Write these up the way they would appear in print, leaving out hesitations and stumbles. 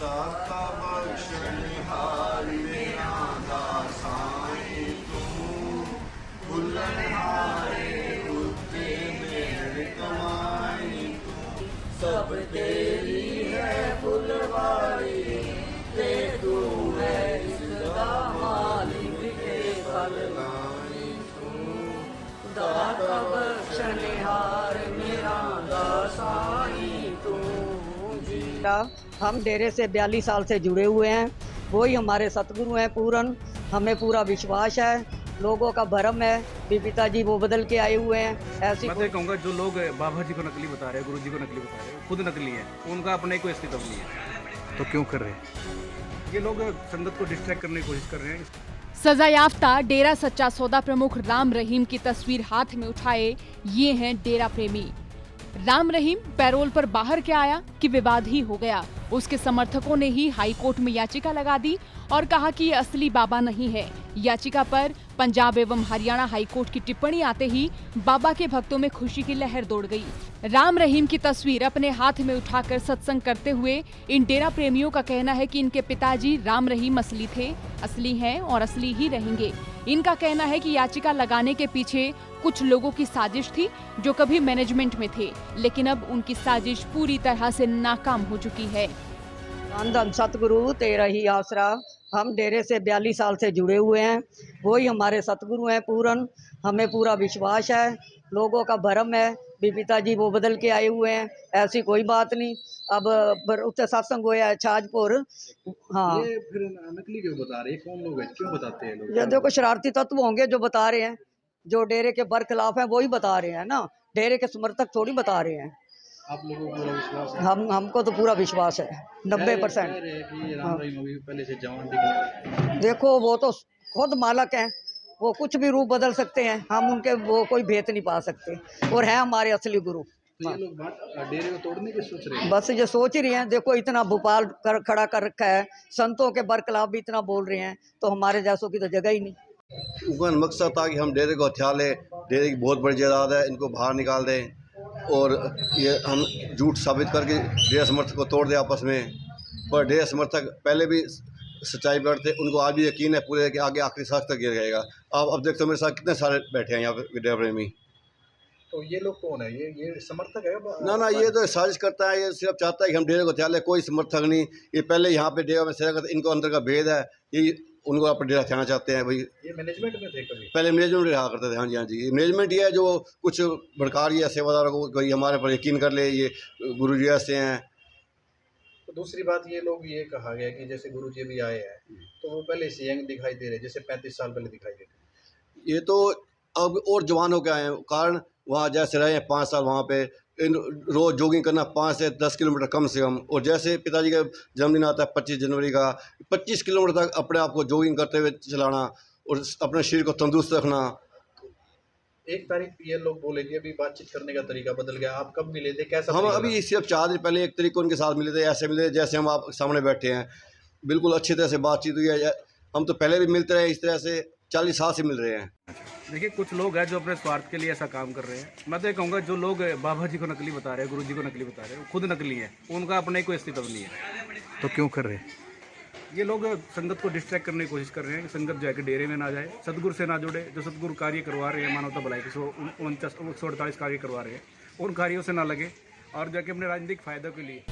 दाता बख्शनिहार मेरा दासाई तू, भुलनहारे उत्ते मेरे कमाई तू। सब तेरी है फुलवारी, ते तू है इसका मालिक के फलदाई तू, दाता बख्शनिहार मेरा दासाई तू। हम डेरे से 42 साल से जुड़े हुए हैं, वही हमारे सतगुरु हैं पूरन। हमें पूरा विश्वास है, लोगों का भरम है कि पिताजी वो बदल के आए हुए हैं। ऐसी मैं तो कहूँगा जो लोग बाबा जी को नकली बता रहे हैं, गुरु जी को नकली बता रहे हैं, खुद नकली है, उनका अपने कोई अस्तित्व नहीं है, तो क्यों कर रहे हैं ये लोग? संगत को डिस्ट्रैक्ट करने की कोशिश कर रहे हैं। सजायाफ्ता डेरा सच्चा सौदा प्रमुख राम रहीम की तस्वीर हाथ में उठाए ये हैं डेरा प्रेमी। राम रहीम पैरोल पर बाहर क्या आया कि विवाद ही हो गया। उसके समर्थकों ने ही हाई कोर्ट में याचिका लगा दी और कहा कि ये असली बाबा नहीं है। याचिका पर पंजाब एवं हरियाणा हाई कोर्ट की टिप्पणी आते ही बाबा के भक्तों में खुशी की लहर दौड़ गई। राम रहीम की तस्वीर अपने हाथ में उठाकर सत्संग करते हुए इन डेरा प्रेमियों का कहना है कि इनके पिताजी राम रहीम असली थे, असली हैं और असली ही रहेंगे। इनका कहना है कि याचिका लगाने के पीछे कुछ लोगों की साजिश थी जो कभी मैनेजमेंट में थे, लेकिन अब उनकी साजिश पूरी तरह से नाकाम हो चुकी है। धन सतगुरु तेरा ही आसरा। हम डेरे से 42 साल से जुड़े हुए हैं, वही हमारे सतगुरु हैं पूरन। हमें पूरा विश्वास है, लोगों का भरम है भी पिताजी वो बदल के आए हुए हैं, ऐसी कोई बात नहीं। अब उत्तर सत्संग हुआ है छाजपुर। हाँ, ये फिर नकली क्यों बता रहे हैं? कौन लोग हैं, क्यों बताते हैं लोग? ये देखो शरारती तत्व होंगे जो बता रहे हैं, जो डेरे के बरखिलाफ हैं वही बता रहे हैं ना, डेरे के समर्थक थोड़ी बता रहे हैं। आप लोगों को पूरा विश्वास है? हमको तो पूरा विश्वास है 90%। पहले से जवान दिख देखो वो तो खुद मालक हैं, वो कुछ भी रूप बदल सकते हैं, हम उनके वो कोई भेद नहीं पा सकते, और है हमारे असली गुरु। ये लोग डेरे को तोड़ने की सोच रहे हैं। बस ये सोच ही रही हैं। देखो इतना भोपाल खड़ा कर रखा है, संतों के बरखिलाफ भी इतना बोल रहे हैं, तो हमारे जैसों की तो जगह ही नहीं। उनका मकसद था कि हम डेरे को हथिया लें, डेरे की बहुत बड़ी जायदाद है, इनको बाहर निकाल दें और ये हम झूठ साबित करके डेरा समर्थक को तोड़ दें आपस में। पर डेरा समर्थक पहले भी सच्चाई पर थे, उनको आज भी यकीन है पूरे कि आगे आखिरी सांस तक गिर जाएगा। अब देखते हो मेरे साथ कितने सारे बैठे हैं यहाँ पे डेरा प्रेमी। तो ये लोग कौन है? ये समर्थक है? ना ये तो साजिश करता है, ये सिर्फ चाहता है कि हम डेरे को हथिया लें, कोई समर्थक नहीं। ये पहले यहाँ पे डेरा में सेवा करते, इनको अंदर का भेद है, ये उनको अपने डेरा हथियाना चाहते हैं भाई। ये मैनेजमेंट में थे कभी? पहले मैनेजमेंट में रहा करते थे। हाँ जी, हाँ जी, मैनेजमेंट ये है जो कुछ भड़का रही है सेवादारों को, कोई हमारे पर यकीन कर ले, ये गुरु जी ऐसे हैं। तो दूसरी बात ये लोग ये कहा गया कि जैसे गुरु जी भी आए हैं तो वो पहले से यंग दिखाई दे रहे, जैसे 35 साल पहले दिखाई देते। ये तो अब और जवान हो के आए हैं, कारण वहाँ जैसे रहे हैं 5 साल वहाँ पे, रोज़ जॉगिंग करना 5 से 10 किलोमीटर कम से कम। और जैसे पिताजी का जन्मदिन आता है 25 जनवरी का, 25 किलोमीटर तक अपने आप को जॉगिंग करते हुए चलाना और अपने शरीर को तंदुरुस्त रखना। एक तारीख ये लोग बोले कि अभी बातचीत करने का तरीका बदल गया, आप कब मिले थे, कैसा? हम अभी सिर्फ 4 दिन पहले एक तरीके उनके साथ मिले थे, ऐसे मिले जैसे हम आप सामने बैठे हैं, बिल्कुल अच्छी तरह से बातचीत हुई है। हम तो पहले भी मिलते रहे, इस तरह से 40 साल से मिल रहे हैं। देखिए कुछ लोग हैं जो अपने स्वार्थ के लिए ऐसा काम कर रहे हैं। मैं तो ये कहूँगा जो लोग बाबा जी को नकली बता रहे हैं, गुरु जी को नकली बता रहे हैं, वो खुद नकली है, उनका अपने कोई अस्तित्व नहीं है, तो क्यों कर रहे हैं ये लोग? संगत को डिस्ट्रैक्ट करने की कोशिश कर रहे हैं, संगत जाके डेरे में ना जाए, सदगुरु से ना जुड़े। जो सदगुरु कार्य करवा रहे हैं, मानवता भलाई के 148 कार्य करवा रहे हैं, उन कार्यों से ना लगे और जाके अपने राजनीतिक फायदे के लिए।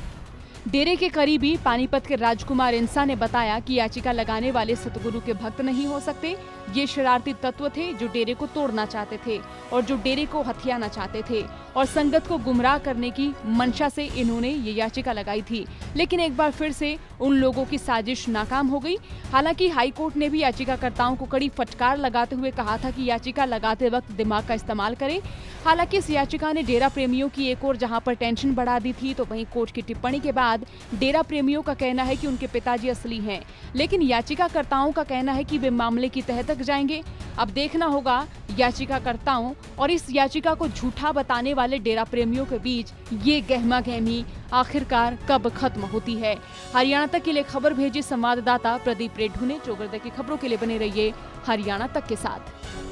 डेरे के करीबी पानीपत के राजकुमार इंसा ने बताया कि याचिका लगाने वाले सतगुरु के भक्त नहीं हो सकते। ये शरारती तत्व थे जो डेरे को तोड़ना चाहते थे और जो डेरे को हथियाना चाहते थे और संगत को गुमराह करने की मंशा से इन्होंने ये याचिका लगाई थी। लेकिन एक बार फिर से उन लोगों की साजिश नाकाम हो गई। हालांकि हाई कोर्ट ने भी याचिकाकर्ताओं को कड़ी फटकार लगाते हुए कहा था कि याचिका लगाते वक्त दिमाग का इस्तेमाल करें। हालांकि इस याचिका ने डेरा प्रेमियों की एक और जहां पर टेंशन बढ़ा दी थी, तो वहीं कोर्ट की टिप्पणी के बाद डेरा प्रेमियों का कहना है कि उनके पिताजी असली हैं, लेकिन याचिकाकर्ताओं का कहना है कि वे मामले की तह तक जाएंगे। अब देखना होगा याचिकाकर्ताओं और इस याचिका को झूठा बताने वाले डेरा प्रेमियों के बीच ये गहमा-गहमी आखिरकार कब खत्म होती है। हरियाणा तक के लिए खबर भेजी संवाददाता प्रदीप रेड्डू ने। चौगरदा की खबरों के लिए बने रहिए हरियाणा तक के साथ।